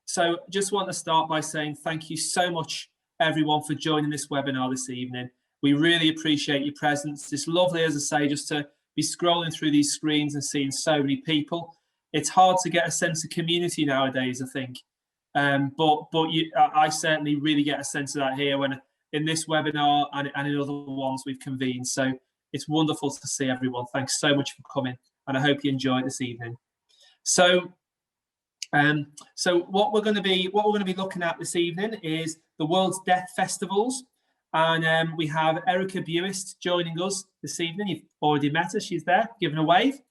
So just want to start by saying thank you so much, everyone, for joining this webinar this evening. We really appreciate your presence. It's lovely, as I say, just to be scrolling through these screens and seeing so many people. It's hard to get a sense of community nowadays, I think. I certainly really get a sense of that here when in this webinar and in other ones we've convened. So it's wonderful to see everyone. Thanks so much for coming, and I hope you enjoy it this evening. So what we're going to be looking at this evening is the World's Death Festivals, and we have Erica Buist joining us this evening. You've already met her; she's there, giving a wave,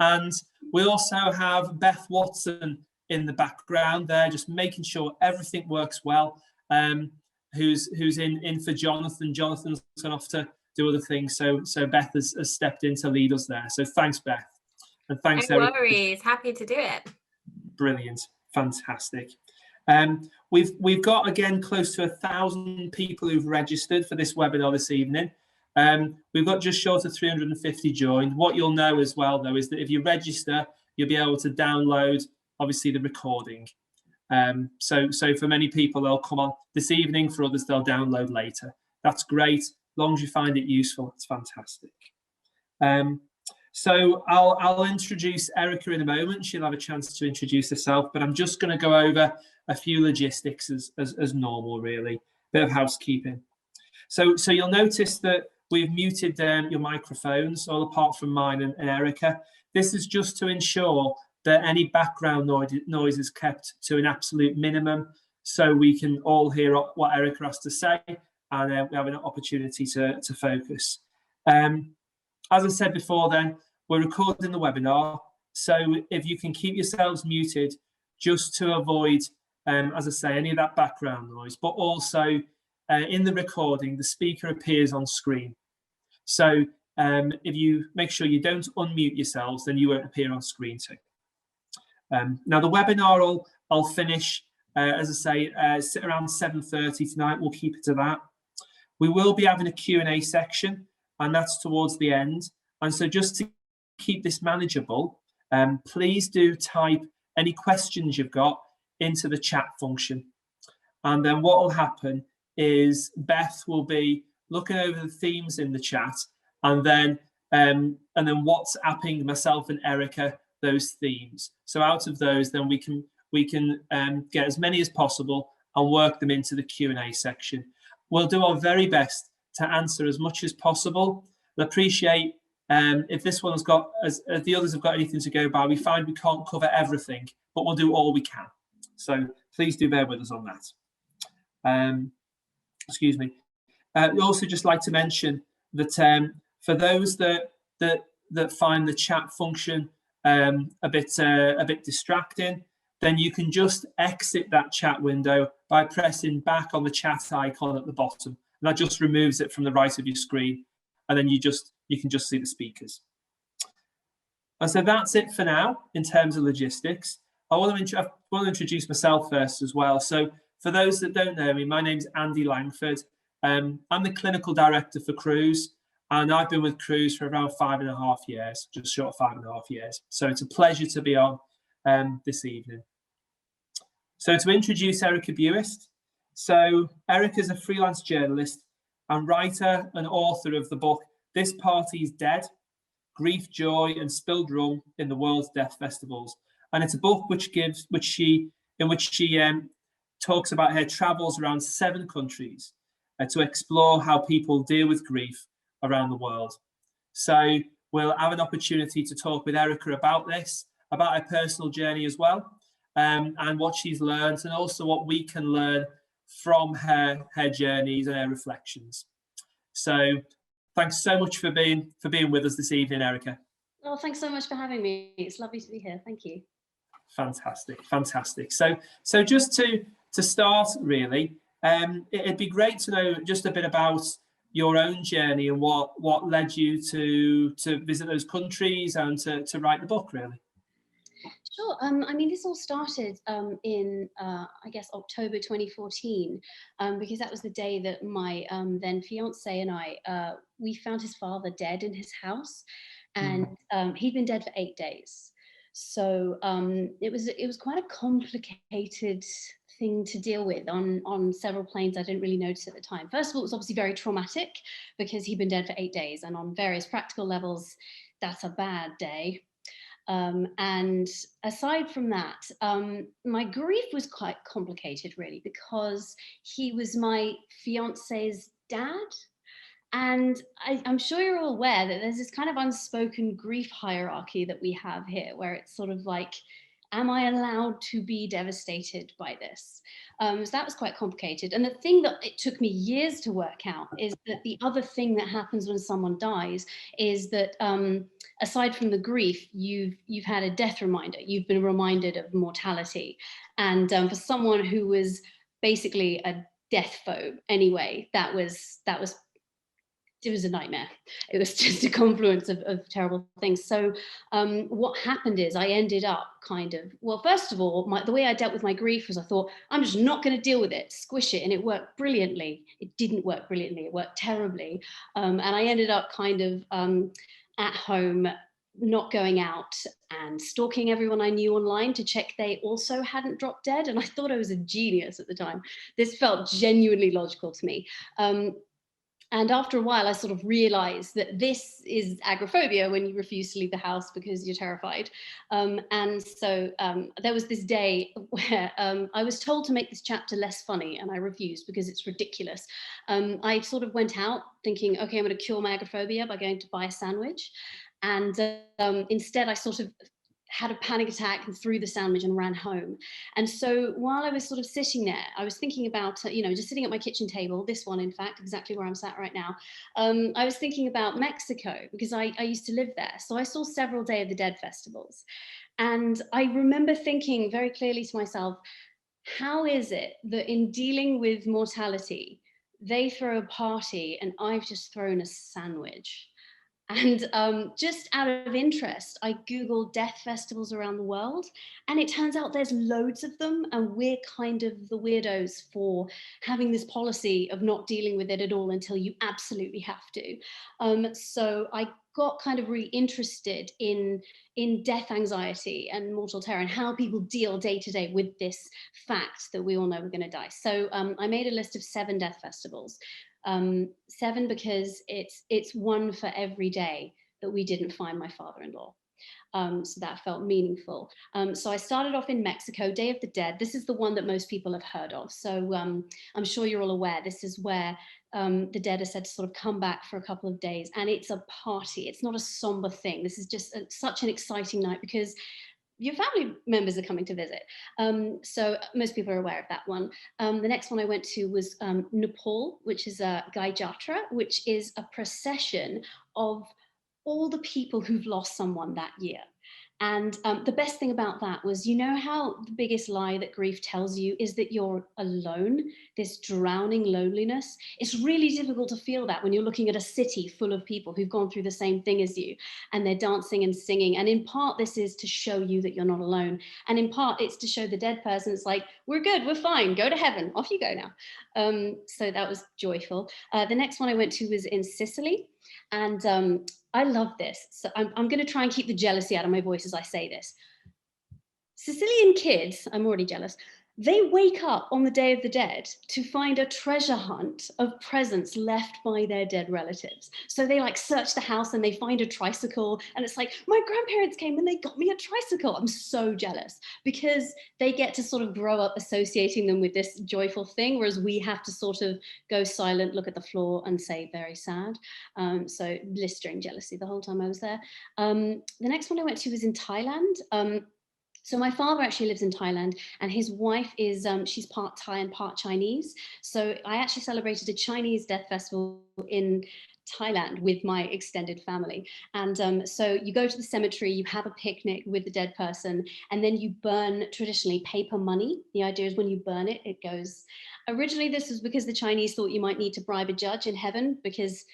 and we also have Beth Watson in the background there, just making sure everything works well. Who's in for Jonathan? Jonathan's gone off to do other things, so Beth has stepped in to lead us there. So thanks, Beth, and thanks. No worries, happy to do it. Brilliant, fantastic. We've got again close to 1,000 people who've registered for this webinar this evening. We've got just short of 350 joined. What you'll know as well, though, is that if you register, you'll be able to download, obviously, the recording. So for many people, they'll come on this evening. For others, they'll download later. That's great. As long as you find it useful, it's fantastic. So I'll introduce Erica in a moment. She'll have a chance to introduce herself, but I'm just going to go over a few logistics as normal, really. Bit of housekeeping. So you'll notice that we've muted your microphones, all apart from mine and Erica. This is just to ensure that any background noise is kept to an absolute minimum, so we can all hear what Erica has to say, and we have an opportunity to focus. As I said before, then, we're recording the webinar, so if you can keep yourselves muted, just to avoid, as I say, any of that background noise, but also in the recording, the speaker appears on screen. So if you make sure you don't unmute yourselves, then you won't appear on screen too. Now the webinar I'll finish, as I say, around 7:30 tonight. We'll keep it to that. We will be having a Q&A section, and that's towards the end. And so just to keep this manageable, please do type any questions you've got into the chat function. And then what will happen is Beth will be looking over the themes in the chat, and then WhatsApping myself and Erica those themes. So out of those, then we can get as many as possible and work them into the Q&A section. We'll do our very best to answer as much as possible. I appreciate if this one's got, as the others have got anything to go by, we find we can't cover everything, but we'll do all we can. So please do bear with us on that. Excuse me. We also just like to mention that for those that find the chat function a bit distracting, then you can just exit that chat window by pressing back on the chat icon at the bottom, and that just removes it from the right of your screen, and then you can just see the speakers. And so that's it for now in terms of logistics. I want to introduce myself first as well. So for those that don't know me, my name's Andy Langford. I'm the clinical director for Cruse, and I've been with Cruse for around 5.5 years, just short of 5.5 years. So it's a pleasure to be on this evening. So to introduce Erica Buist. So Erica is a freelance journalist and writer and author of the book This Party's Dead: Grief, Joy and Spilled Rum in the World's Death Festivals. And it's a book in which she talks about her travels around 7 countries to explore how people deal with grief around the world. So we'll have an opportunity to talk with Erica about this, about her personal journey as well, and what she's learned, and also what we can learn from her journeys and her reflections. So thanks so much for being with us this evening, Erica. Well, thanks so much for having me. It's lovely to be here. Thank you. Fantastic, fantastic. So just to start, really, it'd be great to know just a bit about your own journey and what led you to visit those countries and to write the book, really. Sure. I mean, this all started in, I guess, October 2014, because that was the day that my then fiance and I, we found his father dead in his house, and he'd been dead for 8 days. So it was quite a complicated thing to deal with on several planes I didn't really notice at the time. First of all, it was obviously very traumatic because he'd been dead for 8 days, and on various practical levels, that's a bad day. And aside from that, my grief was quite complicated, really, because he was my fiance's dad. And I'm sure you're all aware that there's this kind of unspoken grief hierarchy that we have here, where it's sort of like, am I allowed to be devastated by this? So that was quite complicated. And the thing that it took me years to work out is that the other thing that happens when someone dies is that aside from the grief, you've had a death reminder. You've been reminded of mortality. And for someone who was basically a death phobe anyway, it was a nightmare. It was just a confluence of terrible things. So what happened is I ended up well, first of all, the way I dealt with my grief was I thought, I'm just not going to deal with it, squish it. And it worked brilliantly. It didn't work brilliantly. It worked terribly. And I ended up at home, not going out and stalking everyone I knew online to check they also hadn't dropped dead. And I thought I was a genius at the time. This felt genuinely logical to me. And after a while, I sort of realized that this is agoraphobia, when you refuse to leave the house because you're terrified. And so there was this day where I was told to make this chapter less funny, and I refused because it's ridiculous. I sort of went out thinking, okay, I'm going to cure my agoraphobia by going to buy a sandwich. And instead, I sort of had a panic attack and threw the sandwich and ran home. And so while I was sort of sitting there, I was thinking about, just sitting at my kitchen table, this one, in fact, exactly where I'm sat right now. I was thinking about Mexico because I used to live there. So I saw several Day of the Dead festivals. And I remember thinking very clearly to myself, how is it that in dealing with mortality, they throw a party and I've just thrown a sandwich? And just out of interest, I Googled death festivals around the world, and it turns out there's loads of them, and we're kind of the weirdos for having this policy of not dealing with it at all until you absolutely have to. So I got kind of really interested in death anxiety and mortal terror and how people deal day to day with this fact that we all know we're going to die. So I made a list of 7 death festivals. 7 because it's one for every day that we didn't find my father-in-law. So that felt meaningful. So I started off in Mexico, Day of the Dead. This is the one that most people have heard of. So I'm sure you're all aware, this is where the dead are said to sort of come back for a couple of days, and it's a party. It's not a somber thing. This is just such an exciting night because your family members are coming to visit. So most people are aware of that one. The next one I went to was Nepal, which is a Gai Jatra, which is a procession of all the people who've lost someone that year. And the best thing about that was, you know how the biggest lie that grief tells you is that you're alone, this drowning loneliness? It's really difficult to feel that when you're looking at a city full of people who've gone through the same thing as you, and they're dancing and singing. And in part, this is to show you that you're not alone. And in part, it's to show the dead person, it's like, we're good, we're fine, go to heaven, off you go now. So that was joyful. The next one I went to was in Sicily. And I love this. So I'm going to try and keep the jealousy out of my voice as I say this. Sicilian kids, I'm already jealous, they wake up on the Day of the Dead to find a treasure hunt of presents left by their dead relatives. So they like search the house and they find a tricycle, and it's like, my grandparents came and they got me a tricycle. I'm so jealous because they get to sort of grow up associating them with this joyful thing, whereas we have to sort of go silent, look at the floor and say very sad. So blistering jealousy the whole time I was there. The next one I went to was in Thailand. So my father actually lives in Thailand, and his wife is, she's part Thai and part Chinese. So I actually celebrated a Chinese death festival in Thailand with my extended family. And so you go to the cemetery, you have a picnic with the dead person, and then you burn traditionally paper money. The idea is when you burn it, it goes. Originally, this was because the Chinese thought you might need to bribe a judge in heaven, because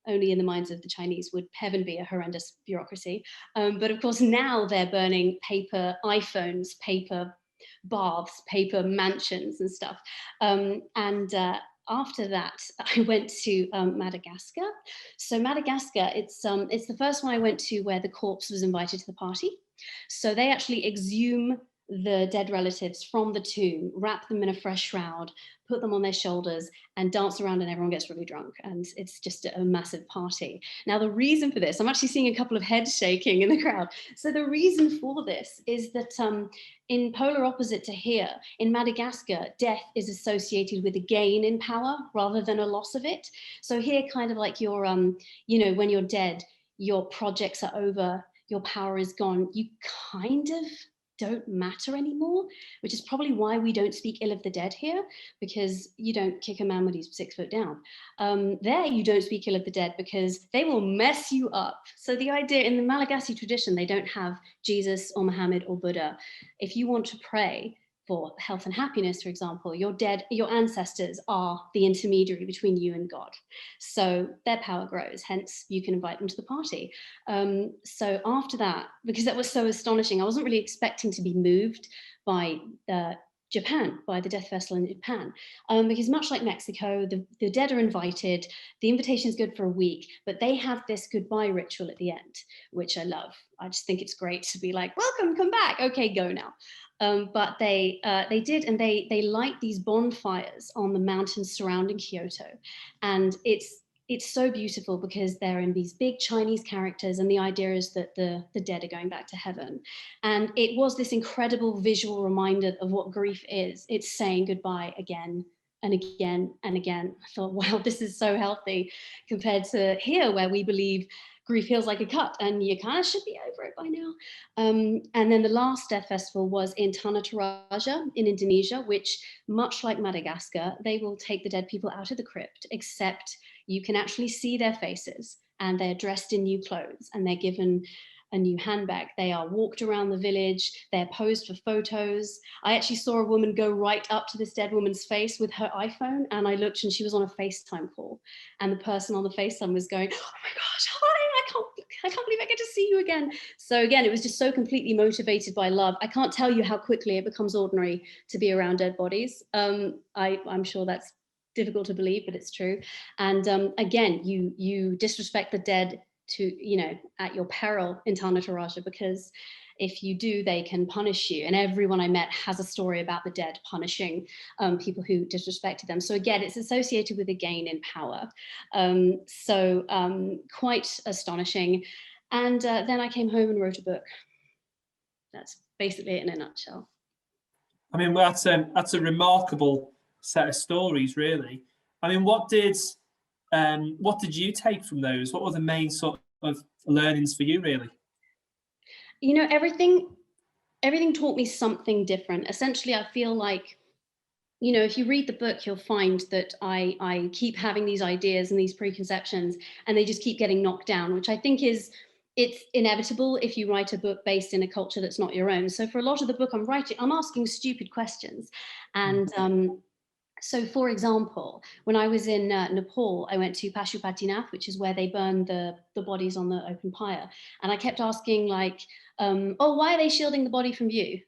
only in the minds of the Chinese would heaven be a horrendous bureaucracy. But of course, now they're burning paper iPhones, paper baths, paper mansions and stuff. After that, I went to Madagascar. So Madagascar, it's the first one I went to where the corpse was invited to the party. So they actually exhume the dead relatives from the tomb, wrap them in a fresh shroud, put them on their shoulders, and dance around, and everyone gets really drunk. And it's just a massive party. Now, the reason for this, I'm actually seeing a couple of heads shaking in the crowd. So the reason for this is that in polar opposite to here, in Madagascar, death is associated with a gain in power rather than a loss of it. So here, kind of like your, you know, when you're dead, your projects are over, your power is gone, you kind of don't matter anymore, which is probably why we don't speak ill of the dead here, because you don't kick a man when he's 6 foot down. There you don't speak ill of the dead because they will mess you up. So the idea in the Malagasy tradition, they don't have Jesus or Muhammad or Buddha. If you want to pray for health and happiness, for example, your ancestors are the intermediary between you and God. So their power grows, hence you can invite them to the party. So after that, because that was so astonishing, I wasn't really expecting to be moved by Japan, by the death festival in Japan, because much like Mexico, the dead are invited, the invitation is good for a week, but they have this goodbye ritual at the end, which I love. I just think it's great to be like, welcome, come back, okay, go now. But they did, and they light these bonfires on the mountains surrounding Kyoto, and it's so beautiful because they're in these big Chinese characters, and the idea is that the dead are going back to heaven. And it was this incredible visual reminder of what grief is. It's saying goodbye again and again and again. I thought, wow, this is so healthy compared to here, where we believe grief feels like a cut and you kind of should be over it by now. And then the last death festival was in Tanah Toraja in Indonesia, which, much like Madagascar, they will take the dead people out of the crypt, except you can actually see their faces, and they're dressed in new clothes, and they're given a new handbag. They are walked around the village, they're posed for photos. I actually saw a woman go right up to this dead woman's face with her iPhone, and I looked and she was on a FaceTime call, and the person on the FaceTime was going, oh my gosh, hi, I can't believe I get to see you again. So again, it was just so completely motivated by love. I can't tell you how quickly it becomes ordinary to be around dead bodies. I'm sure that's difficult to believe, but it's true. And again, you disrespect the dead at your peril in Tanah Toraja, because if you do, they can punish you. And everyone I met has a story about the dead punishing people who disrespected them. So again, it's associated with a gain in power. Quite astonishing. And then I came home and wrote a book. That's basically it in a nutshell. I mean, that's a remarkable set of stories, really. I mean, what did you take from those? What were the main sort of learnings for you, really? You know, everything taught me something different. Essentially, I feel like, you know, if you read the book, you'll find that I keep having these ideas and these preconceptions, and they just keep getting knocked down, which I think it's inevitable if you write a book based in a culture that's not your own. So for a lot of the book I'm asking stupid questions. And so, for example, when I was in Nepal, I went to Pashupatinath, which is where they burn the bodies on the open pyre. And I kept asking, like, oh, why are they shielding the body from view?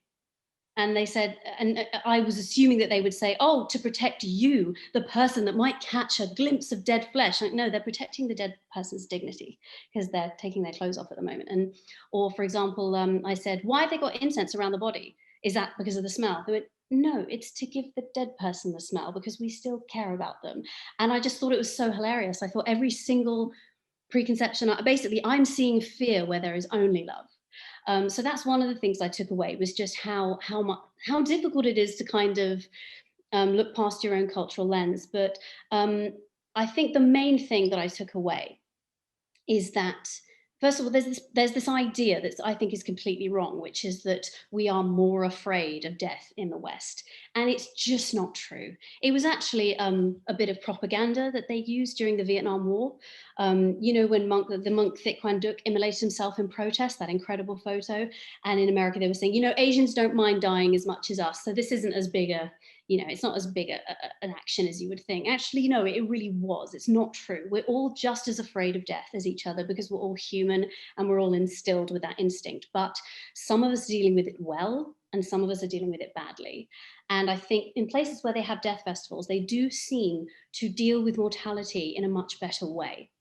And they said, and I was assuming that they would say, oh, to protect you, the person that might catch a glimpse of dead flesh. Like, no, they're protecting the dead person's dignity because they're taking their clothes off at the moment. Or, for example, I said, why have they got incense around the body? Is that because of the smell? They went, no, it's to give the dead person the smell because we still care about them. And I just thought it was so hilarious. I thought every single preconception, basically, I'm seeing fear where there is only love. So that's one of the things I took away, was just how difficult it is to kind of look past your own cultural lens. But I think the main thing that I took away is that, first of all, there's this idea that I think is completely wrong, which is that we are more afraid of death in the West. And it's just not true. It was actually a bit of propaganda that they used during the Vietnam War. You know, when the monk Thich Quang Duc immolated himself in protest, that incredible photo. And in America, they were saying, you know, Asians don't mind dying as much as us. So this isn't as big it's not as big an action as you would think. Actually, no, it really was. It's not true. We're all just as afraid of death as each other because we're all human and we're all instilled with that instinct. But some of us are dealing with it well and some of us are dealing with it badly. And I think in places where they have death festivals, they do seem to deal with mortality in a much better way.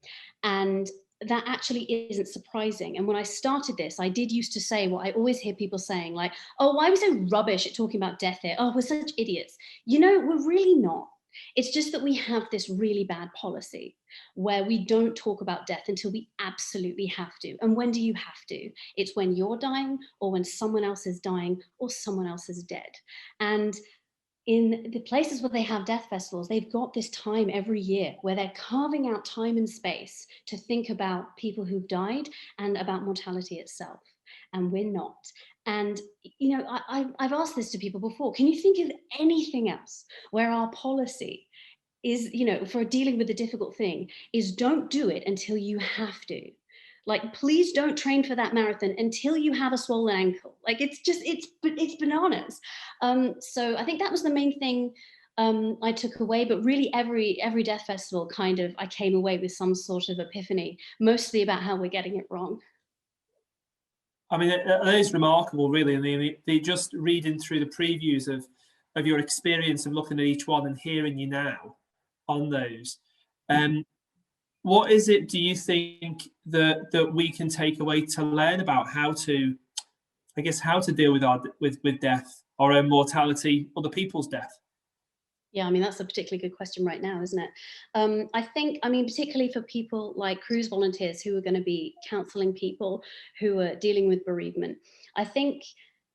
And that actually isn't surprising. And when I started this, I did used to say what I always hear people saying, like, oh, why are we so rubbish at talking about death here? Oh, we're such idiots. You know, we're really not. It's just that we have this really bad policy where we don't talk about death until we absolutely have to. And when do you have to? It's when you're dying, or when someone else is dying, or someone else is dead. And in the places where they have death festivals, they've got this time every year where they're carving out time and space to think about people who've died and about mortality itself. And we're not. And, you know, I've asked this to people before. Can you think of anything else where our policy is, you know, for dealing with a difficult thing, is don't do it until you have to? Like, please don't train for that marathon until you have a swollen ankle. Like, it's just, it's bananas. So I think that was the main thing I took away. But really, every death festival kind of, I came away with some sort of epiphany, mostly about how we're getting it wrong. I mean, it is remarkable, really. I mean, they just reading through the previews of your experience of looking at each one and hearing you now on those. What is it, do you think, that we can take away to learn about how to, I guess, how to deal with death, our own mortality, other people's death? Yeah, I mean, that's a particularly good question right now, isn't it? I think, I mean, particularly for people like Cruse volunteers who are going to be counselling people who are dealing with bereavement, I think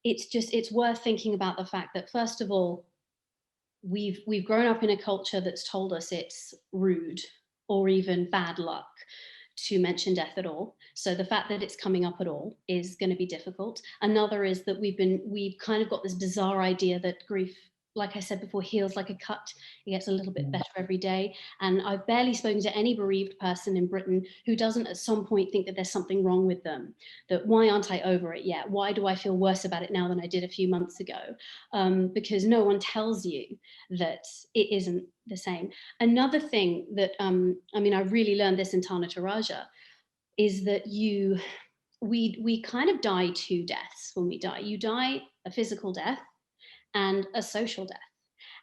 it's worth thinking about the fact that, first of all, we've grown up in a culture that's told us it's rude or even bad luck to mention death at all. So the fact that it's coming up at all is going to be difficult. Another is that we've kind of got this bizarre idea that grief, like I said before, heals like a cut. It gets a little bit better every day. And I've barely spoken to any bereaved person in Britain who doesn't at some point think that there's something wrong with them. That why aren't I over it yet? Why do I feel worse about it now than I did a few months ago? Because no one tells you that it isn't the same. Another thing that, I mean, I really learned this in Tanata Raja, is that we kind of die two deaths when we die. You die a physical death and a social death.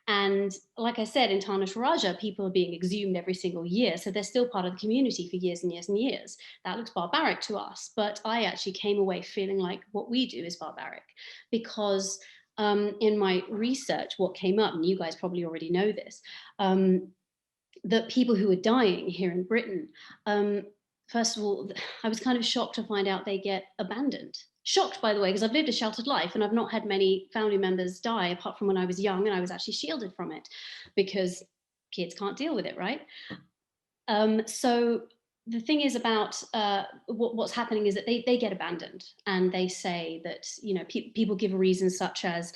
And like I said, in Tanata Raja, people are being exhumed every single year. So they're still part of the community for years and years and years. That looks barbaric to us. But I actually came away feeling like what we do is barbaric, because in my research, what came up, and you guys probably already know this, that people who are dying here in Britain, first of all, I was kind of shocked to find out they get abandoned. Shocked, by the way, because I've lived a sheltered life and I've not had many family members die, apart from when I was young and I was actually shielded from it because kids can't deal with it, right? So the thing is about what's happening is that they get abandoned, and they say that, you know, people give reasons such as,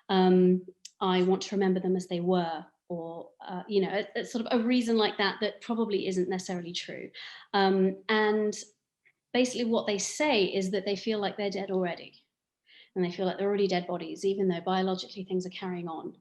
I want to remember them as they were, or, you know, it's sort of a reason like that that probably isn't necessarily true. And basically what they say is that they feel like they're dead already, and they feel like they're already dead bodies, even though biologically things are carrying on.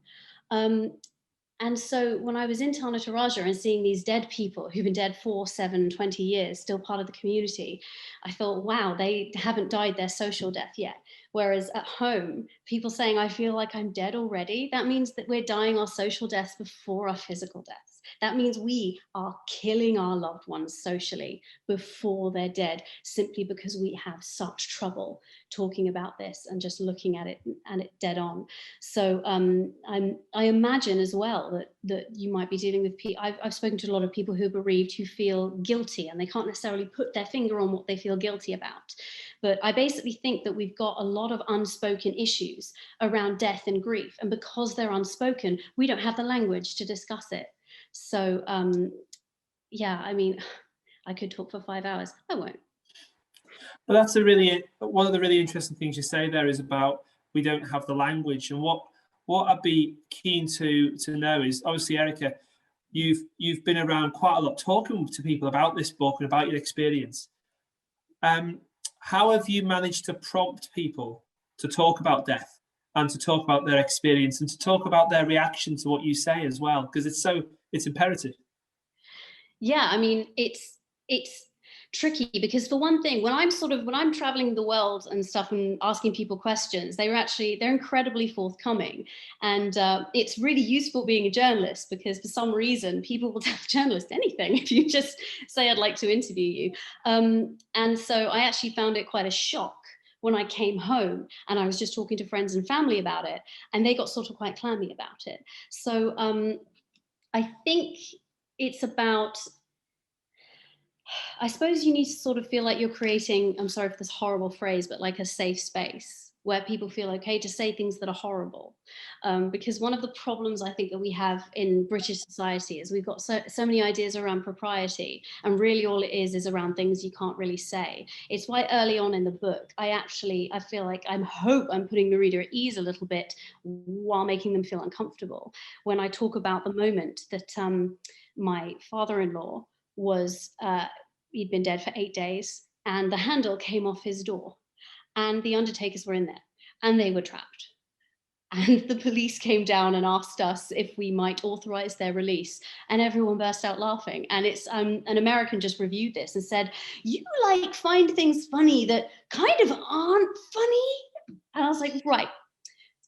And so when I was in Tanata Raja and seeing these dead people who've been dead 4, 7, 20 years, still part of the community, I thought, wow, they haven't died their social death yet. Whereas at home, people saying, I feel like I'm dead already, that means that we're dying our social deaths before our physical deaths. That means we are killing our loved ones socially before they're dead, simply because we have such trouble talking about this and just looking at it dead on. So I imagine as well that you might be dealing with people. I've spoken to a lot of people who are bereaved who feel guilty, and they can't necessarily put their finger on what they feel guilty about. But I basically think that we've got a lot of unspoken issues around death and grief, and because they're unspoken, we don't have the language to discuss it. So yeah, I mean, I could talk for 5 hours. I won't. But that's one of the really interesting things you say there is about we don't have the language. And what I'd be keen to know is, obviously, Erica, you've been around quite a lot talking to people about this book and about your experience. How have you managed to prompt people to talk about death and to talk about their experience and to talk about their reaction to what you say as well? Because it's imperative. Yeah, I mean, it's tricky, because for one thing, when I'm traveling the world and stuff and asking people questions, they're incredibly forthcoming. And it's really useful being a journalist, because for some reason people will tell a journalist anything if you just say, I'd like to interview you. And so I actually found it quite a shock when I came home and I was just talking to friends and family about it, and they got sort of quite clammy about it. So I think it's about, I suppose you need to sort of feel like you're creating, I'm sorry for this horrible phrase, but like a safe space where people feel okay to say things that are horrible. Because one of the problems I think that we have in British society is we've got so many ideas around propriety, and really all it is around things you can't really say. It's why early on in the book, I feel like I hope I'm putting the reader at ease a little bit while making them feel uncomfortable. When I talk about the moment that my father-in-law was, he'd been dead for 8 days, and the handle came off his door, and the undertakers were in there, and they were trapped. And the police came down and asked us if we might authorize their release, and everyone burst out laughing. And it's an American just reviewed this and said, you like find things funny that kind of aren't funny? And I was like, right,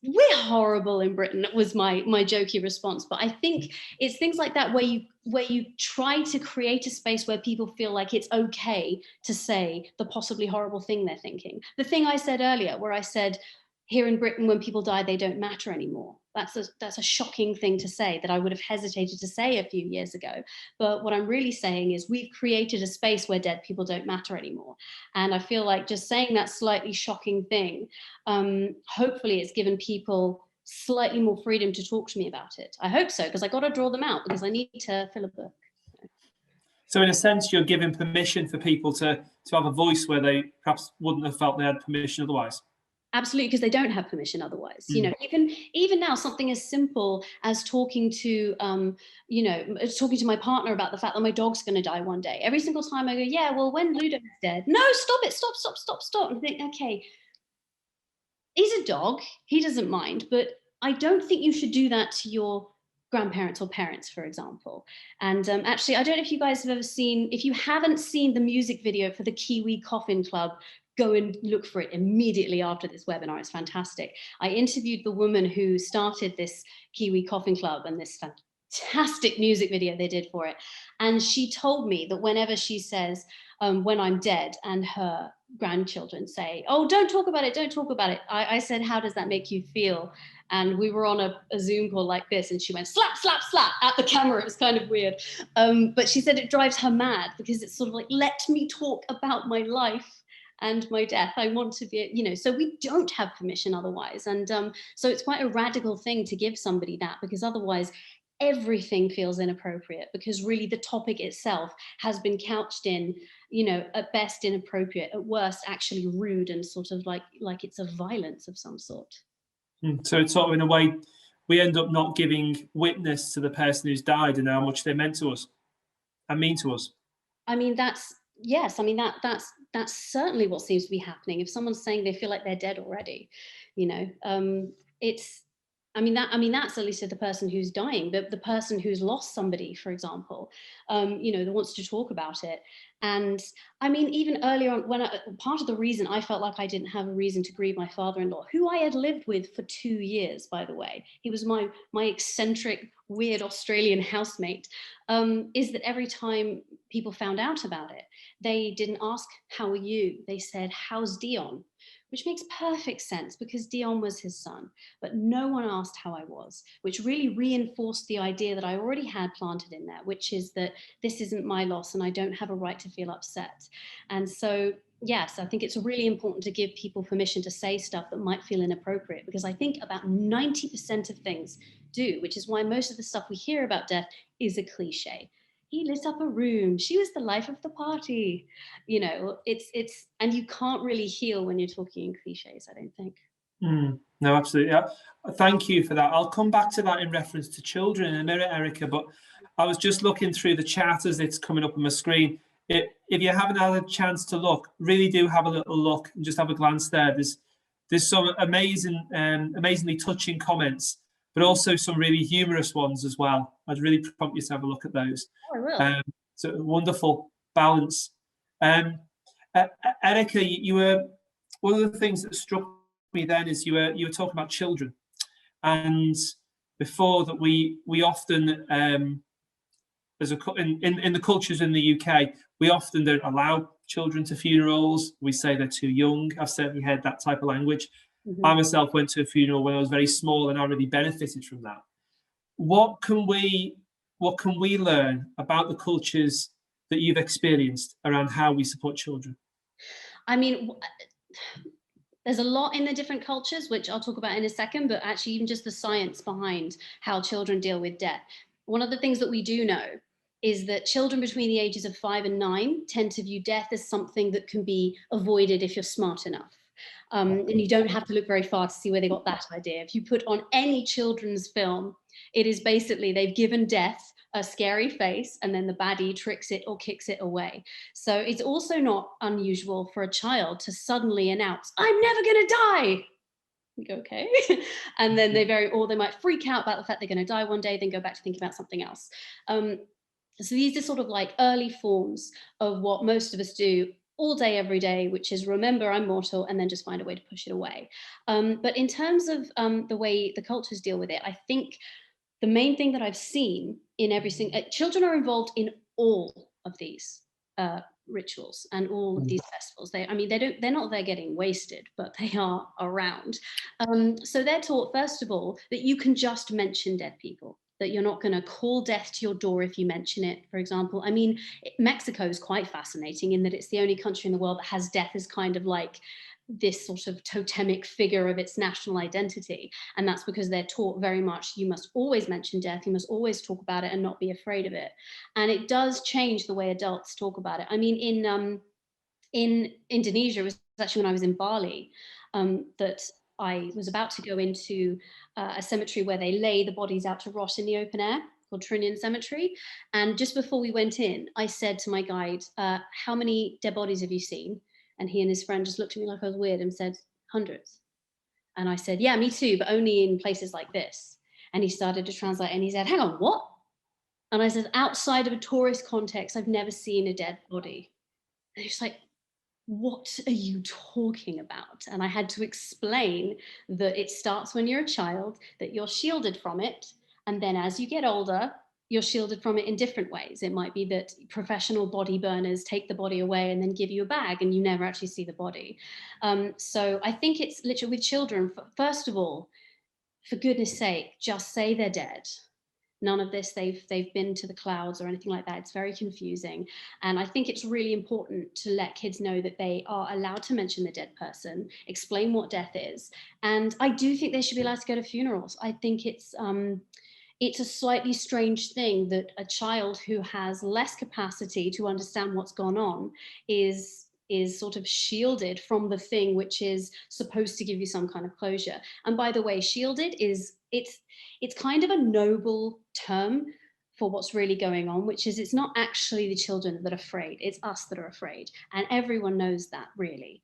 we're horrible in Britain, was my jokey response. But I think it's things like that where you try to create a space where people feel like it's okay to say the possibly horrible thing they're thinking. The thing I said earlier, where I said, here in Britain, when people die, they don't matter anymore. That's a shocking thing to say, that I would have hesitated to say a few years ago. But what I'm really saying is we've created a space where dead people don't matter anymore. And I feel like just saying that slightly shocking thing, hopefully it's given people slightly more freedom to talk to me about it. I hope so, because I got to draw them out, because I need to fill a book. So in a sense, you're giving permission for people to have a voice where they perhaps wouldn't have felt they had permission otherwise. Absolutely, because they don't have permission otherwise. You know, even now, something as simple as talking to my partner about the fact that my dog's going to die one day. Every single time I go, yeah, well, when Ludo's dead, no, stop it, stop. And I think, okay, he's a dog, he doesn't mind, but I don't think you should do that to your grandparents or parents, for example. And actually, I don't know if you guys have ever seen, if you haven't seen the music video for the Kiwi Coffin Club, go and look for it immediately after this webinar. It's fantastic. I interviewed the woman who started this Kiwi Coffin Club and this fantastic music video they did for it. And she told me that whenever she says, when I'm dead, and her grandchildren say, oh, don't talk about it, I said, how does that make you feel? And we were on a Zoom call like this, and she went slap, slap, slap at the camera. It was kind of weird. But she said it drives her mad, because it's sort of like, let me talk about my life and my death. I want to be, so we don't have permission otherwise. And so it's quite a radical thing to give somebody that, because otherwise everything feels inappropriate, because really the topic itself has been couched in, at best inappropriate, at worst actually rude, and sort of like it's a violence of some sort. So it's sort of, in a way, we end up not giving witness to the person who's died and how much they meant to us and mean to us. I mean, that's certainly what seems to be happening. If someone's saying they feel like they're dead already, that's at least the person who's dying, but the person who's lost somebody, for example, that wants to talk about it. And I mean, even earlier on, part of the reason I felt like I didn't have a reason to grieve my father-in-law, who I had lived with for 2 years, by the way, he was my eccentric, weird Australian housemate, is that every time people found out about it, they didn't ask, how are you? They said, how's Dion? Which makes perfect sense, because Dion was his son, but no one asked how I was, which really reinforced the idea that I already had planted in there, which is that this isn't my loss and I don't have a right to feel upset. And so, yes, I think it's really important to give people permission to say stuff that might feel inappropriate, because I think about 90% of things do, which is why most of the stuff we hear about death is a cliche. He lit up a room, she was the life of the party. It's and you can't really heal when you're talking in cliches, I don't think. No, absolutely. Yeah. Thank you for that. I'll come back to that in reference to children in a minute, Erica, but I was just looking through the chat as it's coming up on my screen. If you haven't had a chance to look, really do have a little look and just have a glance there. There's some amazingly touching comments, but also some really humorous ones as well. I'd really prompt you to have a look at those. Oh, I will. So wonderful balance. Erica, you were, one of the things that struck me then is you were talking about children, and before that we often as a in the cultures in the UK, we often don't allow children to funerals. We say they're too young. I've certainly heard that type of language. I myself went to a funeral when I was very small, and I really benefited from that. What can we learn about the cultures that you've experienced around how we support children? I mean, there's a lot in the different cultures, which I'll talk about in a second, but actually even just the science behind how children deal with death. One of the things that we do know is that children between the ages of 5 and 9 tend to view death as something that can be avoided if you're smart enough. And you don't have to look very far to see where they got that idea. If you put on any children's film, it is basically they've given death a scary face and then the baddie tricks it or kicks it away. So it's also not unusual for a child to suddenly announce, "I'm never gonna die." We go, okay. And then they might freak out about the fact they're gonna die one day, then go back to thinking about something else. So these are sort of like early forms of what most of us do all day, every day, which is remember I'm mortal and then just find a way to push it away. But in terms of the way the cultures deal with it, I think the main thing that I've seen in every single, children are involved in all of these rituals and all of these festivals. They're not there getting wasted, but they are around. So they're taught, first of all, that you can just mention dead people, that you're not going to call death to your door if you mention it, for example. I mean, Mexico is quite fascinating in that it's the only country in the world that has death as kind of like this sort of totemic figure of its national identity. And that's because they're taught very much, you must always mention death, you must always talk about it and not be afraid of it. And it does change the way adults talk about it. I mean, in Indonesia, it was actually when I was in Bali, that I was about to go into a cemetery where they lay the bodies out to rot in the open air, called Trinian Cemetery. And just before we went in, I said to my guide, how many dead bodies have you seen? And he and his friend just looked at me like I was weird and said, hundreds. And I said, yeah, me too, but only in places like this. And he started to translate and he said, hang on, what? And I said, outside of a tourist context, I've never seen a dead body. And he's like, what are you talking about? And I had to explain that it starts when you're a child, that you're shielded from it. And then as you get older, you're shielded from it in different ways. It might be that professional body burners take the body away and then give you a bag and you never actually see the body. So I think it's literally with children, first of all, for goodness sake, just say they're dead. None of this, they've been to the clouds or anything like that. It's very confusing. And I think it's really important to let kids know that they are allowed to mention the dead person, explain what death is. And I do think they should be allowed to go to funerals. I think it's a slightly strange thing that a child who has less capacity to understand what's gone on is sort of shielded from the thing which is supposed to give you some kind of closure. And by the way, shielded it's kind of a noble term for what's really going on, which is it's not actually the children that are afraid, it's us that are afraid. And everyone knows that, really.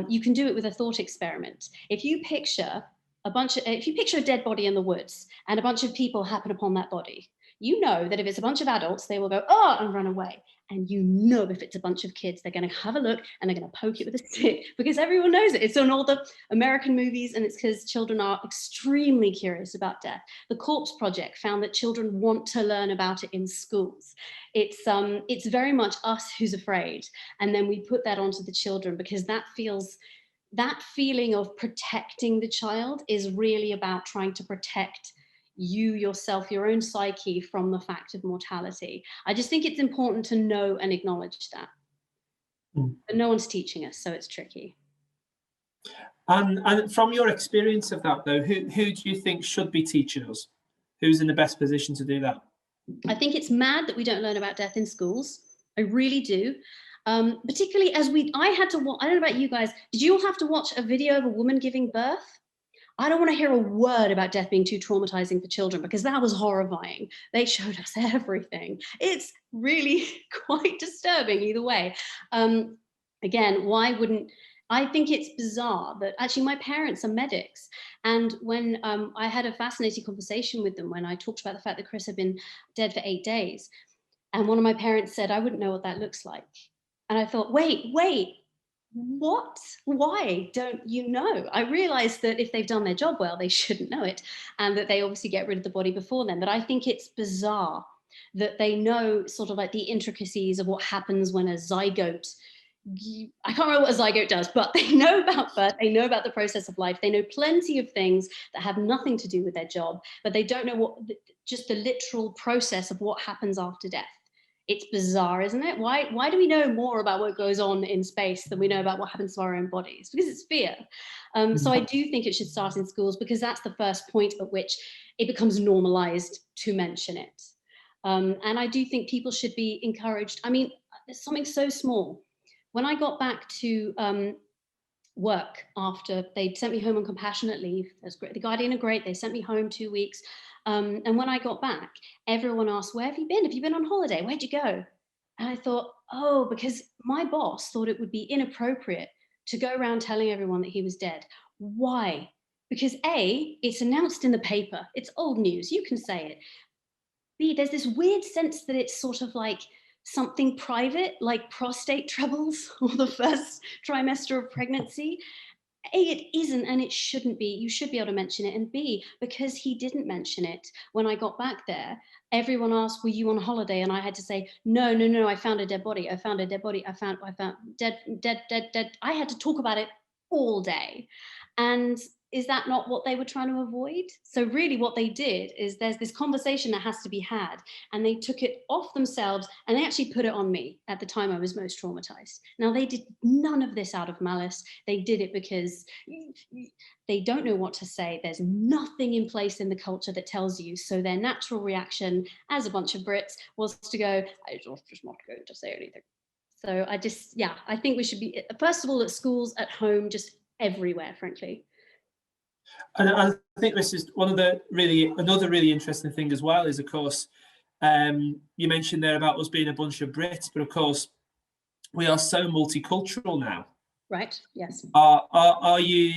You can do it with a thought experiment. If you picture a dead body in the woods and a bunch of people happen upon that body, you know that if it's a bunch of adults, they will go, oh, and run away. And you know if it's a bunch of kids, they're going to have a look and they're going to poke it with a stick because everyone knows it. It's on all the American movies and it's because children are extremely curious about death. The Corpse Project found that children want to learn about it in schools. It's very much us who's afraid. And then we put that onto the children because that feeling of protecting the child is really about trying to protect you yourself, your own psyche from the fact of mortality. I just think it's important to know and acknowledge that. But no one's teaching us, so it's tricky. And from your experience of that, though, who do you think should be teaching us? Who's in the best position to do that? I think it's mad that we don't learn about death in schools. I really do. Particularly as I had to watch, I don't know about you guys, did you all have to watch a video of a woman giving birth? I don't want to hear a word about death being too traumatizing for children because that was horrifying. They showed us everything. It's really quite disturbing either way. Again, I think it's bizarre that actually my parents are medics. And when I had a fascinating conversation with them when I talked about the fact that Chris had been dead for 8 days. And one of my parents said, I wouldn't know what that looks like. And I thought, wait, what? Why don't you know? I realized that if they've done their job well, they shouldn't know it, and that they obviously get rid of the body before then. But I think it's bizarre that they know sort of like the intricacies of what happens when a zygote, I can't remember what a zygote does, but they know about birth, they know about the process of life, they know plenty of things that have nothing to do with their job, but they don't know what, just the literal process of what happens after death. It's bizarre, isn't it? Why do we know more about what goes on in space than we know about what happens to our own bodies? Because it's fear. So I do think it should start in schools, because that's the first point at which it becomes normalized to mention it. And I do think people should be encouraged. I mean, there's something so small. When I got back to work after they'd sent me home on compassionate leave, that's great. The Guardian are great. They sent me home 2 weeks. And when I got back, everyone asked, where have you been? Have you been on holiday? Where'd you go? And I thought, oh, because my boss thought it would be inappropriate to go around telling everyone that he was dead. Why? Because A, it's announced in the paper. It's old news. You can say it. B, there's this weird sense that it's sort of like something private, like prostate troubles or the first trimester of pregnancy. A, it isn't, and it shouldn't be. You should be able to mention it. And B, because he didn't mention it when I got back there, everyone asked, were you on holiday? And I had to say, no, I found a dead body. I found a dead body. I found dead. I had to talk about it all day. And is that not what they were trying to avoid? So really what they did is there's this conversation that has to be had, and they took it off themselves and they actually put it on me at the time I was most traumatized. Now, they did none of this out of malice. They did it because they don't know what to say. There's nothing in place in the culture that tells you. So their natural reaction as a bunch of Brits was to go, I'm just not going to say anything. So I think we should be, first of all, at schools, at home, just everywhere, frankly. And I think this is another really interesting thing as well is, of course, you mentioned there about us being a bunch of Brits, but of course, we are so multicultural now. Right, yes. Are you,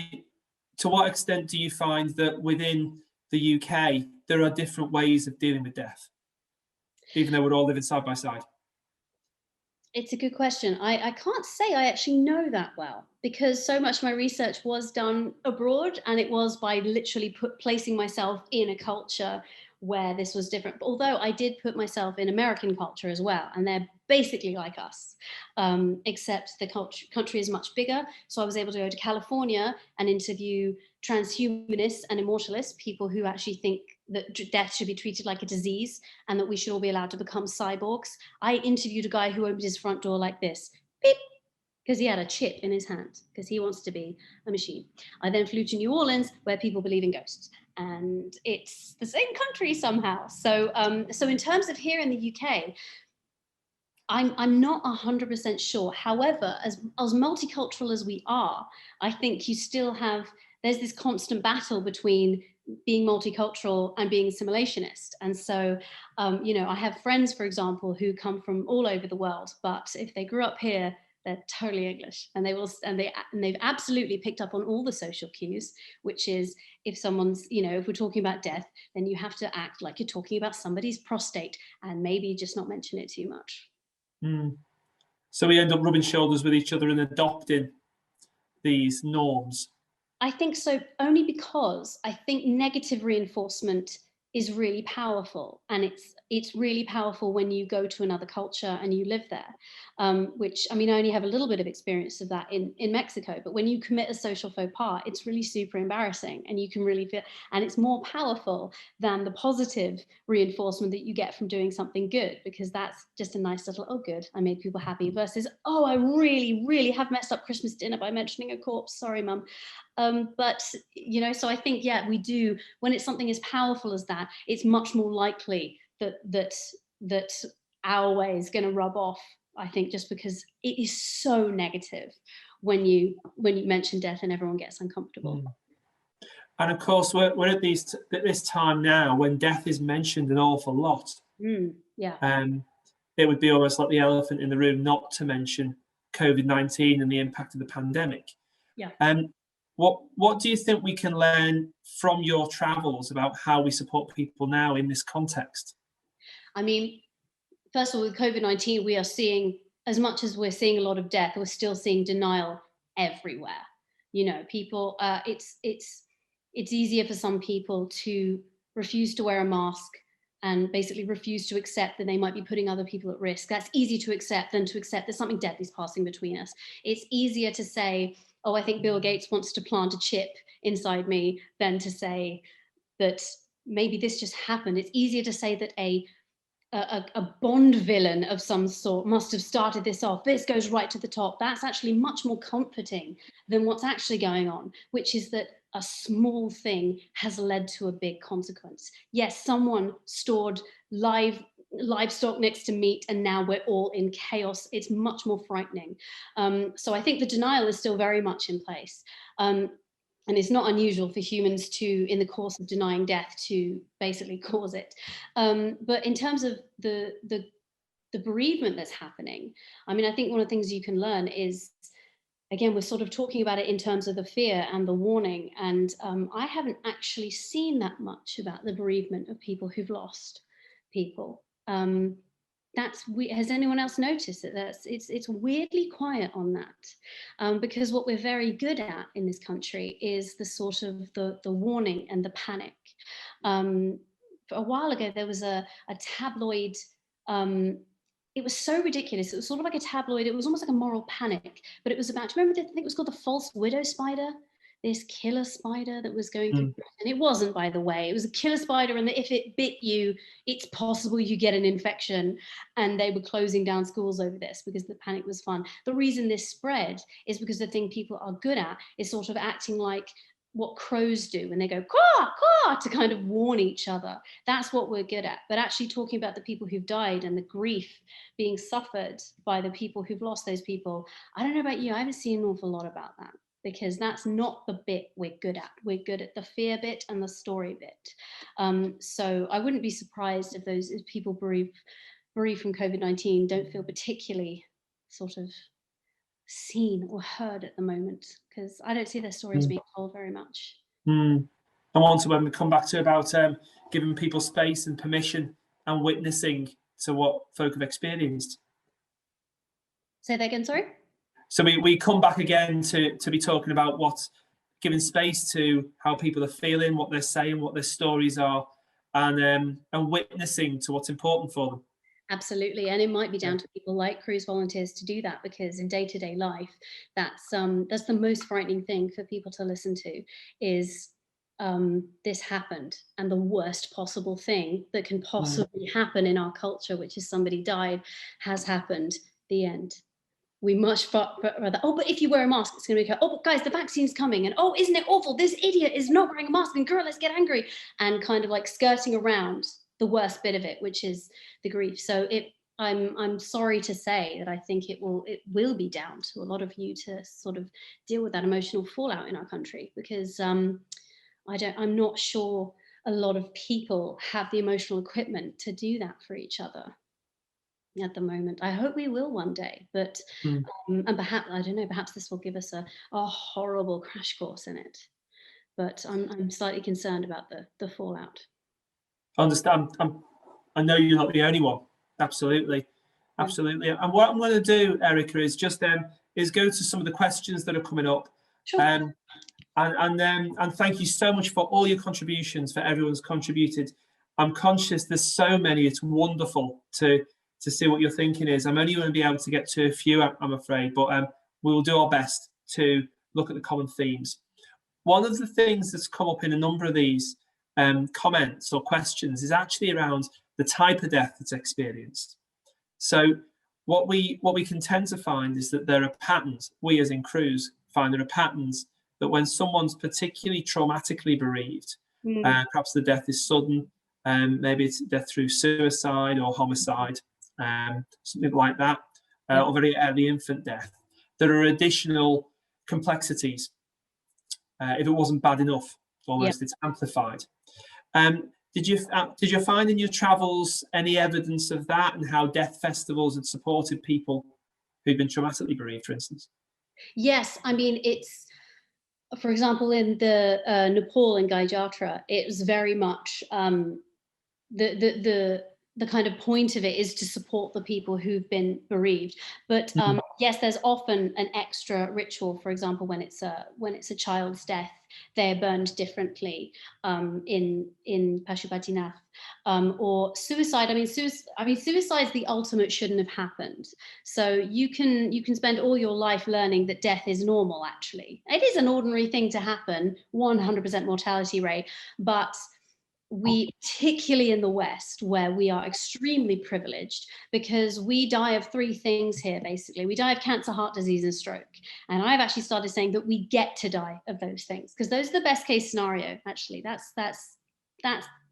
to what extent do you find that within the UK, there are different ways of dealing with death, even though we're all living side by side? It's a good question. I can't say I actually know that well, because so much of my research was done abroad, and it was by literally placing myself in a culture where this was different. Although I did put myself in American culture as well, and they're basically like us, except the country is much bigger. So I was able to go to California and interview transhumanists and immortalists, people who actually think that death should be treated like a disease and that we should all be allowed to become cyborgs. I interviewed a guy who opened his front door like this, beep, because he had a chip in his hand, because he wants to be a machine. I then flew to New Orleans, where people believe in ghosts, and it's the same country somehow. So in terms of here in the UK, I'm not 100% sure. However, as multicultural as we are, I think there's this constant battle between being multicultural and being assimilationist. And so, I have friends, for example, who come from all over the world, but if they grew up here, they're totally English, and they've absolutely picked up on all the social cues, which is if someone's, if we're talking about death, then you have to act like you're talking about somebody's prostate and maybe just not mention it too much. So we end up rubbing shoulders with each other and adopting these norms. I think so, only because I think negative reinforcement is really powerful, and it's really powerful when you go to another culture and you live there, which, I mean, I only have a little bit of experience of that in Mexico, but when you commit a social faux pas, it's really super embarrassing, and you can really feel, and it's more powerful than the positive reinforcement that you get from doing something good, because that's just a nice little, oh good, I made people happy, versus, oh, I really have messed up Christmas dinner by mentioning a corpse, sorry mum. But so I think, we do, when it's something as powerful as that, it's much more likely that our way is going to rub off, I think, just because it is so negative when you mention death and everyone gets uncomfortable. And of course, we're at this time now when death is mentioned an awful lot. It would be almost like the elephant in the room not to mention COVID-19 and the impact of the pandemic. What do you think we can learn from your travels about how we support people now in this context? I mean, first of all, with COVID-19, we are seeing as much as we're seeing a lot of death, we're still seeing denial everywhere. You know, people, it's easier for some people to refuse to wear a mask and basically refuse to accept that they might be putting other people at risk. That's easy to accept than to accept there's something deadly passing between us. It's easier to say, oh, I think Bill Gates wants to plant a chip inside me, than to say that maybe this just happened. It's easier to say that a Bond villain of some sort must have started this off. This goes right to the top. That's actually much more comforting than what's actually going on, which is that a small thing has led to a big consequence. Yes, someone stored livestock next to meat, and now we're all in chaos. It's much more frightening. So I think the denial is still very much in place. And it's not unusual for humans to, in the course of denying death, to basically cause it. But in terms of the bereavement that's happening, I mean, I think one of the things you can learn is, again, we're sort of talking about it in terms of the fear and the warning. And I haven't actually seen that much about the bereavement of people who've lost people. Has anyone else noticed that it's weirdly quiet on that? Because what we're very good at in this country is the sort of the warning and the panic. A while ago, there was a tabloid, it was so ridiculous. It was sort of like a tabloid. It was almost like a moral panic, but it was about, do you remember, I think it was called the false widow spider? This killer spider that was going through Britain. It wasn't, by the way, it was a killer spider, and that if it bit you, it's possible you get an infection. And they were closing down schools over this because the panic was fun. The reason this spread is because the thing people are good at is sort of acting like what crows do when they go caw, caw, to kind of warn each other. That's what we're good at. But actually talking about the people who've died and the grief being suffered by the people who've lost those people, I don't know about you, I haven't seen an awful lot about that, because that's not the bit we're good at. We're good at the fear bit and the story bit. So I wouldn't be surprised if people bereaved from COVID-19 don't feel particularly sort of seen or heard at the moment, because I don't see their stories being told very much. I want to, when we come back to about giving people space and permission and witnessing to what folk have experienced. Say that again, sorry? So we come back again to be talking about what's giving space to how people are feeling, what they're saying, what their stories are, and witnessing to what's important for them. Absolutely, and it might be down to people like Cruse volunteers to do that, because in day-to-day life, that's the most frightening thing for people to listen to is this happened, and the worst possible thing that can possibly happen in our culture, which is somebody died, has happened. The end. We much rather, oh, but if you wear a mask, it's going to be, oh, but guys, the vaccine's coming, and oh, isn't it awful? This idiot is not wearing a mask, and girl, let's get angry, and kind of like skirting around the worst bit of it, which is the grief. So I'm sorry to say that I think it will be down to a lot of you to sort of deal with that emotional fallout in our country, because I'm not sure a lot of people have the emotional equipment to do that for each other at the moment. I hope we will one day, but and perhaps, I don't know, perhaps this will give us a horrible crash course in it. But I'm slightly concerned about the fallout. I understand. I know you're not the only one. Absolutely. And what I'm going to do, Erica, is just is go to some of the questions that are coming up. Sure. And thank you so much for all your contributions, for everyone's contributed. I'm conscious there's so many. It's wonderful to see what your thinking is. I'm only going to be able to get to a few, I'm afraid, but we will do our best to look at the common themes. One of the things that's come up in a number of these comments or questions is actually around the type of death that's experienced. So what we can tend to find is that there are patterns. We as in Cruse find there are patterns that when someone's particularly traumatically bereaved, perhaps the death is sudden, maybe it's death through suicide or homicide, something like that, or very early infant death. There are additional complexities. If it wasn't bad enough, almost it's amplified. Did you find in your travels any evidence of that, and how death festivals had supported people who've been traumatically bereaved, for instance? Yes, I mean, it's, for example, in the Nepal in Gaijatra, it was very much the the kind of point of it is to support the people who've been bereaved. But yes, there's often an extra ritual. For example, when it's a child's death, they're burned differently in Pashupatinath. Or suicide. I mean, suicide's the ultimate shouldn't have happened. So you can spend all your life learning that death is normal. Actually, it is an ordinary thing to happen. 100% mortality rate, but we, particularly in the West, where we are extremely privileged, because we die of three things here, basically. We die of cancer, heart disease, and stroke. And I've actually started saying that we get to die of those things, because those are the best case scenario, actually. That's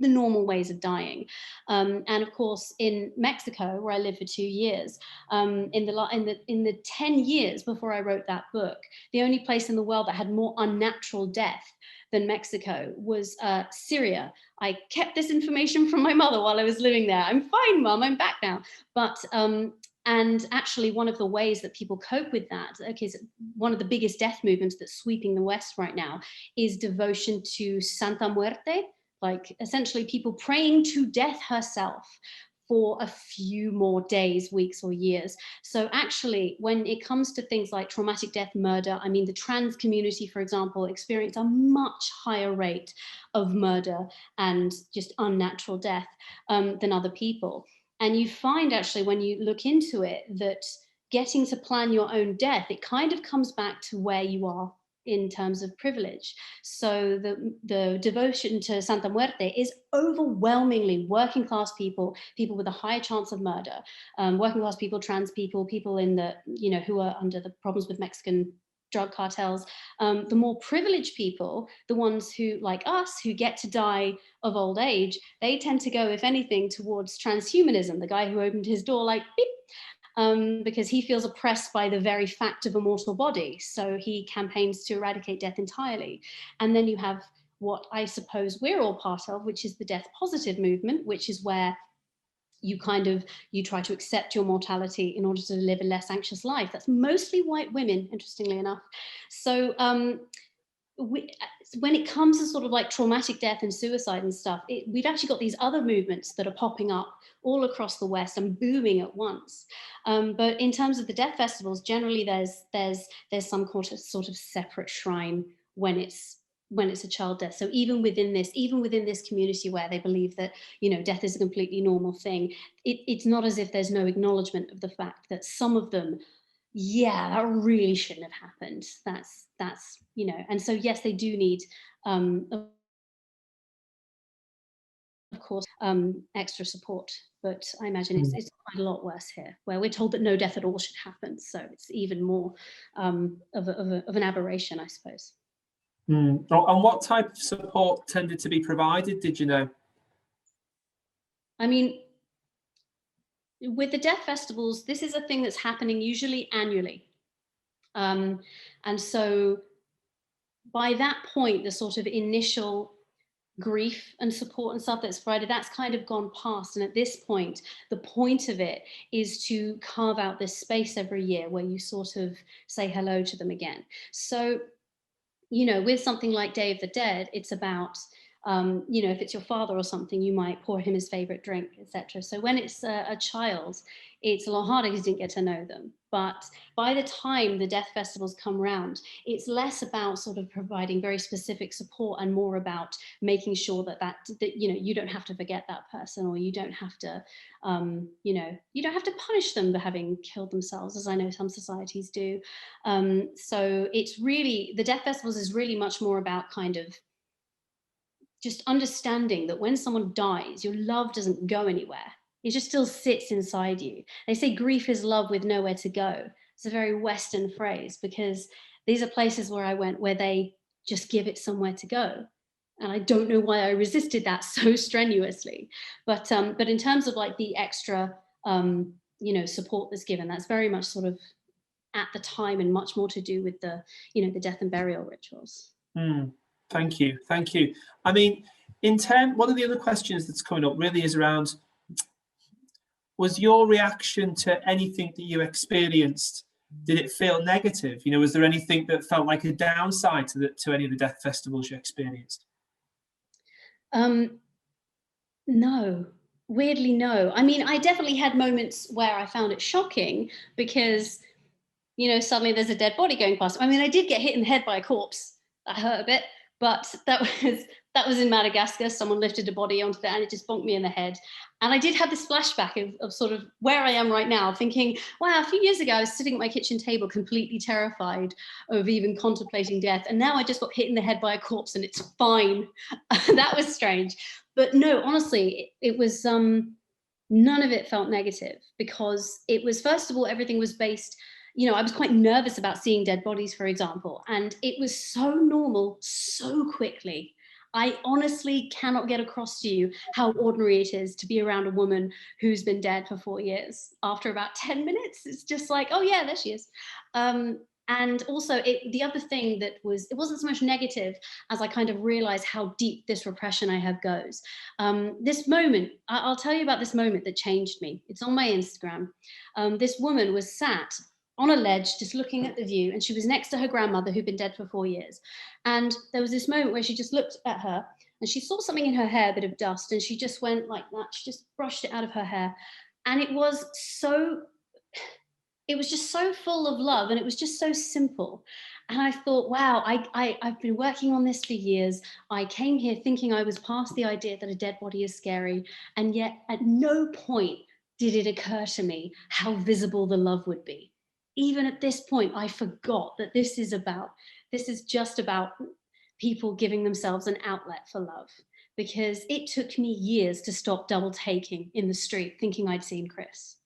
the normal ways of dying. And of course, in Mexico, where I lived for 2 years, in the 10 years before I wrote that book, the only place in the world that had more unnatural death than Mexico was Syria. I kept this information from my mother while I was living there. I'm fine, Mum, I'm back now. But and actually, one of the ways that people cope with that, okay, so one of the biggest death movements that's sweeping the West right now is devotion to Santa Muerte, like essentially people praying to death herself for a few more days, weeks, or years. So actually, when it comes to things like traumatic death, murder, I mean, the trans community, for example, experience a much higher rate of murder and just unnatural death than other people. And you find actually, when you look into it, that getting to plan your own death, it kind of comes back to where you are in terms of privilege. So the devotion to Santa Muerte is overwhelmingly working class people, people with a higher chance of murder, working class people, trans people, people in the, who are under the problems with Mexican drug cartels. The more privileged people, the ones who, like us, who get to die of old age, they tend to go, if anything, towards transhumanism, the guy who opened his door like, beep, because he feels oppressed by the very fact of a mortal body. So he campaigns to eradicate death entirely. And then you have what I suppose we're all part of, which is the death positive movement, which is where you try to accept your mortality in order to live a less anxious life. That's mostly white women, interestingly enough. So when it comes to sort of like traumatic death and suicide and stuff, we've actually got these other movements that are popping up all across the West and booming at once. But in terms of the death festivals, generally there's some sort of separate shrine when it's a child death. So even within this community where they believe that death is a completely normal thing, it's not as if there's no acknowledgement of the fact that some of them, yeah, that really shouldn't have happened. That's and so yes, they do need of course extra support, but I imagine it's quite a lot worse here, where we're told that no death at all should happen. So it's even more of an aberration, I suppose. And what type of support tended to be provided, did you know? I mean, with the death festivals, this is a thing that's happening usually annually. And so by that point, the sort of initial grief and support and stuff that's provided, that's kind of gone past. And at this point, the point of it is to carve out this space every year where you sort of say hello to them again. So, with something like Day of the Dead, it's about, if it's your father or something, you might pour him his favorite drink, etc. So when it's a child, it's a lot harder because you didn't get to know them. But by the time the death festivals come around, it's less about sort of providing very specific support and more about making sure that you don't have to forget that person, or you don't have to, you don't have to punish them for having killed themselves, as I know some societies do. So it's really, the death festivals is really much more about kind of just understanding that when someone dies, your love doesn't go anywhere. It just still sits inside you. They say grief is love with nowhere to go. It's a very Western phrase, because these are places where I went where they just give it somewhere to go. And I don't know why I resisted that so strenuously. But in terms of like the extra, support that's given, that's very much sort of at the time and much more to do with the, the death and burial rituals. Thank you. I mean, one of the other questions that's coming up really is around, was your reaction to anything that you experienced, did it feel negative? Was there anything that felt like a downside to any of the death festivals you experienced? No, Weirdly, no. I mean, I definitely had moments where I found it shocking because, suddenly there's a dead body going past. I mean, I did get hit in the head by a corpse. That hurt a bit, but that was in Madagascar. Someone lifted a body onto that and it just bonked me in the head. And I did have this flashback of sort of where I am right now, thinking, wow, a few years ago, I was sitting at my kitchen table, completely terrified of even contemplating death. And now I just got hit in the head by a corpse and it's fine. That was strange. But no, honestly, it was, none of it felt negative because it was, first of all, everything was based, I was quite nervous about seeing dead bodies, for example, and it was so normal so quickly. I honestly cannot get across to you how ordinary it is to be around a woman who's been dead for 4 years. After about 10 minutes, it's just like, oh yeah, there she is. And also the other thing it wasn't so much negative as I kind of realized how deep this repression I have goes. This moment, I'll tell you about this moment that changed me. It's on my Instagram. This woman was sat on a ledge, just looking at the view, and she was next to her grandmother who'd been dead for 4 years. And there was this moment where she just looked at her and she saw something in her hair, a bit of dust, and she just went like that. She just brushed it out of her hair. And it was just so full of love, and it was just so simple. And I thought, wow, I've been working on this for years. I came here thinking I was past the idea that a dead body is scary, and yet at no point did it occur to me how visible the love would be. Even at this point, I forgot that this is just about people giving themselves an outlet for love, because it took me years to stop double taking in the street thinking I'd seen Chris.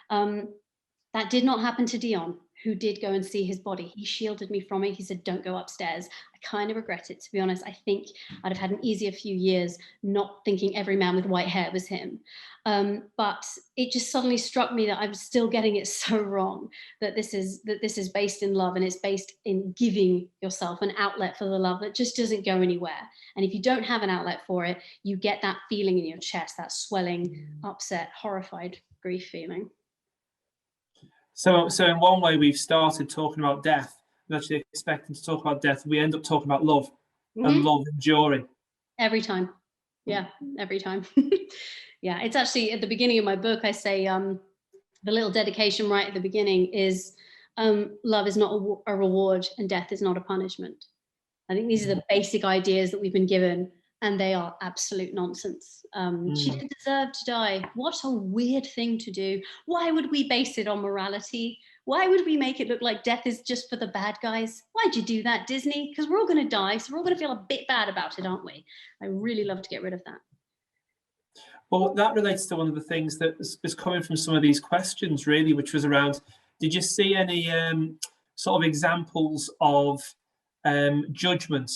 That did not happen to Dion, who did go and see his body. He shielded me from it. He said, don't go upstairs. I kind of regret it, to be honest. I think I'd have had an easier few years not thinking every man with white hair was him. But it just suddenly struck me that I'm still getting it so wrong, that this is based in love, and it's based in giving yourself an outlet for the love that just doesn't go anywhere. And if you don't have an outlet for it, you get that feeling in your chest, that swelling, upset, horrified grief feeling. So in one way, we've started talking about death, and actually expecting to talk about death. We end up talking about love, and love enduring. Every time. Yeah, every time. Yeah, it's actually at the beginning of my book, I say the little dedication right at the beginning is love is not a reward and death is not a punishment. I think these are the basic ideas that we've been given, and they are absolute nonsense. She didn't deserve to die. What a weird thing to do. Why would we base it on morality? Why would we make it look like death is just for the bad guys? Why'd you do that, Disney? Because we're all going to die, so we're all going to feel a bit bad about it, aren't we? I really love to get rid of that. Well, that relates to one of the things that is coming from some of these questions, really, which was around, did you see any sort of examples of judgment,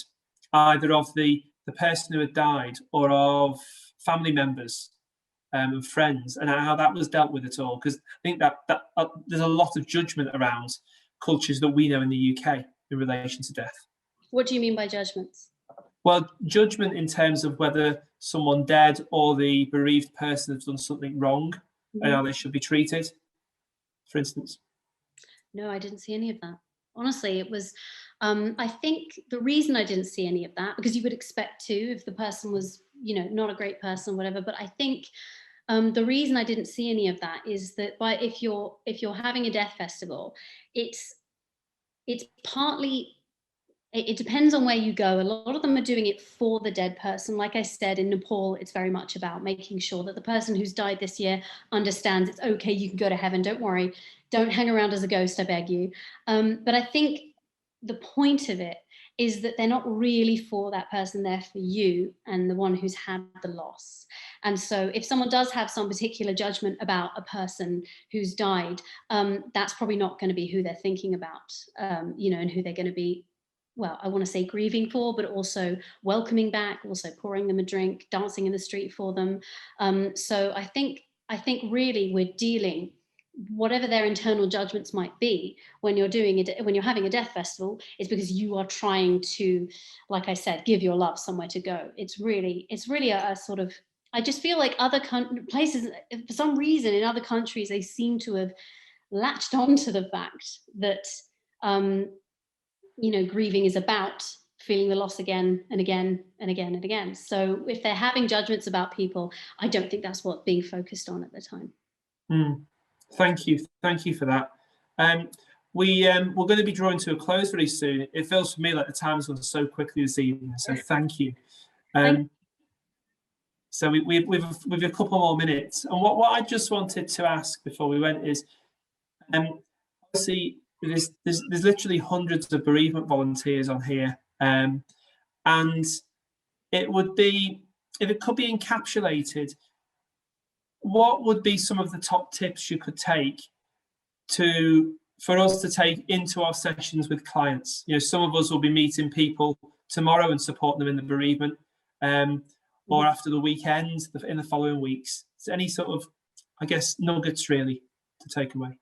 either of the person who had died or of family members and friends, and how that was dealt with at all? Because I think that there's a lot of judgment around cultures that we know in the UK in relation to death. What do you mean by judgments? Well, judgment in terms of whether someone dead or the bereaved person has done something wrong and how they should be treated, for instance. No, I didn't see any of that. Honestly, it was, I think the reason I didn't see any of that, because you would expect to if the person was, not a great person, whatever, but I think the reason I didn't see any of that is that if you're having a death festival, it's partly, it depends on where you go. A lot of them are doing it for the dead person. Like I said, in Nepal, it's very much about making sure that the person who's died this year understands it's okay, you can go to heaven, don't worry. Don't hang around as a ghost, I beg you. But I think the point of it is that they're not really for that person, they're for you and the one who's had the loss. And so if someone does have some particular judgment about a person who's died, that's probably not going to be who they're thinking about, and who they're going to be, well, I want to say grieving for, but also welcoming back, also pouring them a drink, dancing in the street for them. So I think really we're dealing, whatever their internal judgments might be, when you're having a death festival, it's because you are trying to, like I said, give your love somewhere to go. It's really a sort of, I just feel like other places, for some reason in other countries, they seem to have latched on to the fact that, grieving is about feeling the loss again and again and again and again. So if they're having judgments about people, I don't think that's what's being focused on at the time. Thank you for that. We're going to be drawing to a close very soon. It feels for me like the time's gone so quickly this evening, so thank you. So we've a couple more minutes, and what I just wanted to ask before we went is, obviously there's literally hundreds of bereavement volunteers on here, and it would be, if it could be encapsulated, what would be some of the top tips you could take for us to take into our sessions with clients? You know, some of us will be meeting people tomorrow and support them in the bereavement, or after the weekend, in the following weeks. So any sort of, I guess, nuggets really to take away?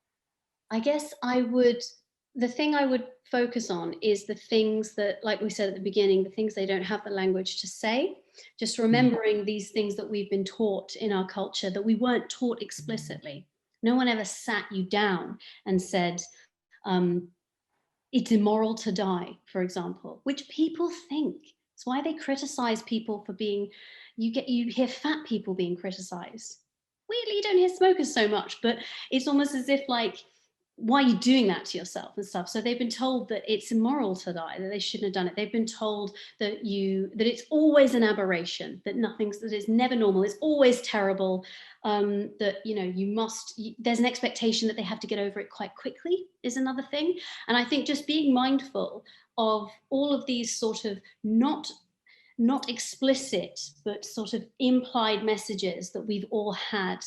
I guess the thing I would focus on is the things that, like we said at the beginning, the things they don't have the language to say. Just remembering these things that we've been taught in our culture that we weren't taught explicitly. No one ever sat you down and said, it's immoral to die, for example, which people think. It's why they criticize people for being, you hear fat people being criticized. Weirdly, you don't hear smokers so much, but it's almost as if like, why are you doing that to yourself and stuff? So they've been told that it's immoral to die, that they shouldn't have done it. They've been told that it's always an aberration, that it's never normal, it's always terrible, that, you know, there's an expectation that they have to get over it quite quickly is another thing. And I think just being mindful of all of these sort of not explicit, but sort of implied messages that we've all had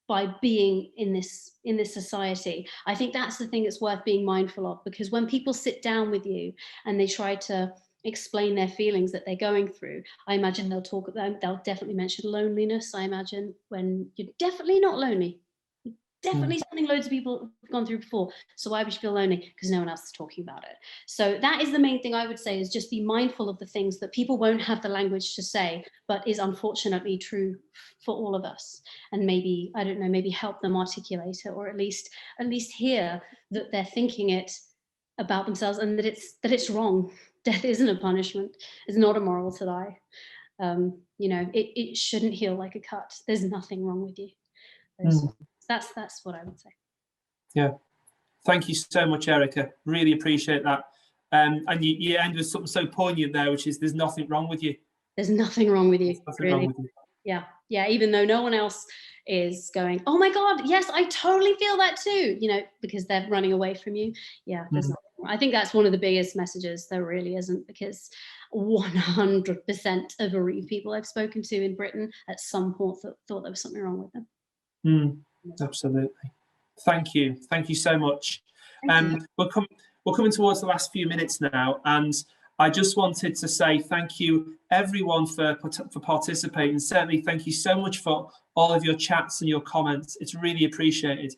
by being in this society. I think that's the thing that's worth being mindful of, because when people sit down with you and they try to explain their feelings that they're going through, I imagine they'll definitely mention loneliness. I imagine when you're definitely not lonely, definitely something loads of people have gone through before. So why would you feel lonely? Because no one else is talking about it. So that is the main thing I would say, is just be mindful of the things that people won't have the language to say, but is unfortunately true for all of us. And maybe, I don't know, maybe help them articulate it, or at least hear that they're thinking it about themselves, and that it's wrong. Death isn't a punishment. It's not immoral to die. You know, it shouldn't heal like a cut. There's nothing wrong with you. That's what I would say. Yeah, thank you so much, Erica. Really appreciate that. And you ended with something so poignant there, which is, there's nothing wrong with you. There's nothing wrong with you. There's nothing wrong with you. Yeah. Even though no one else is going, oh my God, yes, I totally feel that too. You know, because they're running away from you. Yeah, there's nothing wrong. I think that's one of the biggest messages. There really isn't, because 100% of bereaved people I've spoken to in Britain at some point thought there was something wrong with them. Absolutely. Thank you so much. We're coming towards the last few minutes now, and I just wanted to say thank you everyone for participating. Certainly thank you so much for all of your chats and your comments. It's really appreciated.